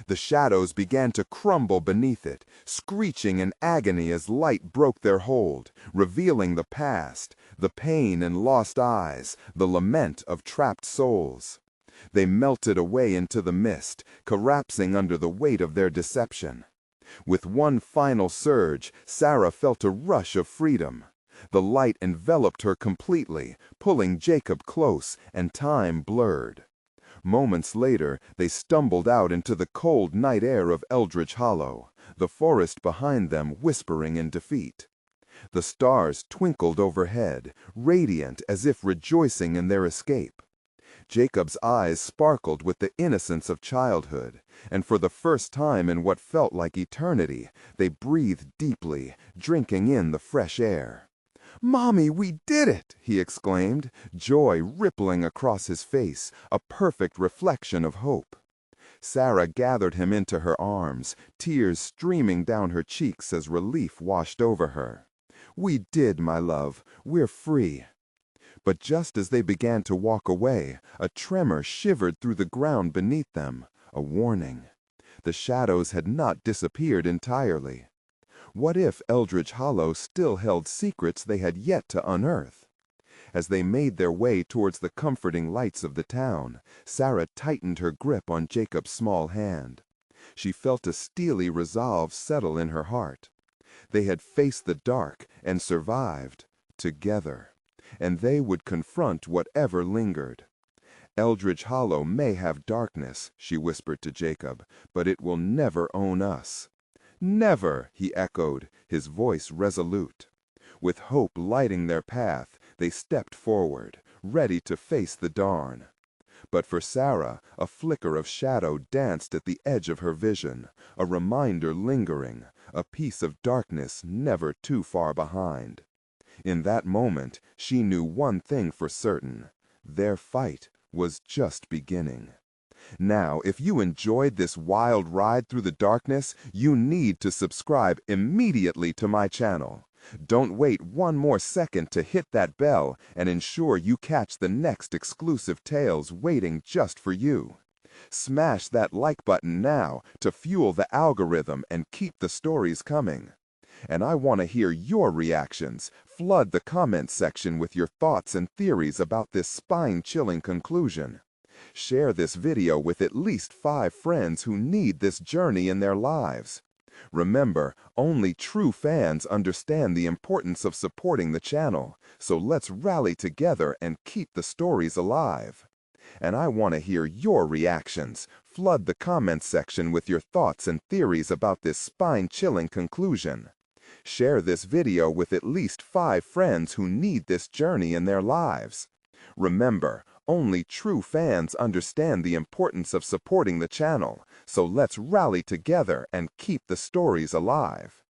The shadows began to crumble beneath it, screeching in agony as light broke their hold, revealing the past, the pain in lost eyes, the lament of trapped souls. They melted away into the mist, collapsing under the weight of their deception. With one final surge, Sarah felt a rush of freedom. The light enveloped her completely, pulling Jacob close, and time blurred. Moments later, they stumbled out into the cold night air of Eldridge Hollow, the forest behind them whispering in defeat. The stars twinkled overhead, radiant as if rejoicing in their escape. Jacob's eyes sparkled with the innocence of childhood, and for the first time in what felt like eternity, they breathed deeply, drinking in the fresh air. "Mommy, we did it!" he exclaimed, joy rippling across his face, a perfect reflection of hope. Sarah gathered him into her arms, tears streaming down her cheeks as relief washed over her. "We did, my love. We're free." But just as they began to walk away, a tremor shivered through the ground beneath them, a warning. The shadows had not disappeared entirely. What if Eldridge Hollow still held secrets they had yet to unearth? As they made their way towards the comforting lights of the town, Sarah tightened her grip on Jacob's small hand. She felt a steely resolve settle in her heart. They had faced the dark and survived, together, and they would confront whatever lingered. "Eldridge Hollow may have darkness," she whispered to Jacob, "but it will never own us." "Never," he echoed, his voice resolute. With hope lighting their path, they stepped forward, ready to face the dawn. But for Sarah, a flicker of shadow danced at the edge of her vision, a reminder lingering, a piece of darkness never too far behind. In that moment, she knew one thing for certain: their fight was just beginning. Now, if you enjoyed this wild ride through the darkness, you need to subscribe immediately to my channel. Don't wait one more second to hit that bell and ensure you catch the next exclusive tales waiting just for you. Smash that like button now to fuel the algorithm and keep the stories coming. And I want to hear your reactions. Flood the comments section with your thoughts and theories about this spine-chilling conclusion. Share this video with at least 5 friends who need this journey in their lives. Remember, only true fans understand the importance of supporting the channel, so let's rally together and keep the stories alive. And I want to hear your reactions. Flood the comments section with your thoughts and theories about this spine-chilling conclusion. Share this video with at least 5 friends who need this journey in their lives. Remember, only true fans understand the importance of supporting the channel, so let's rally together and keep the stories alive.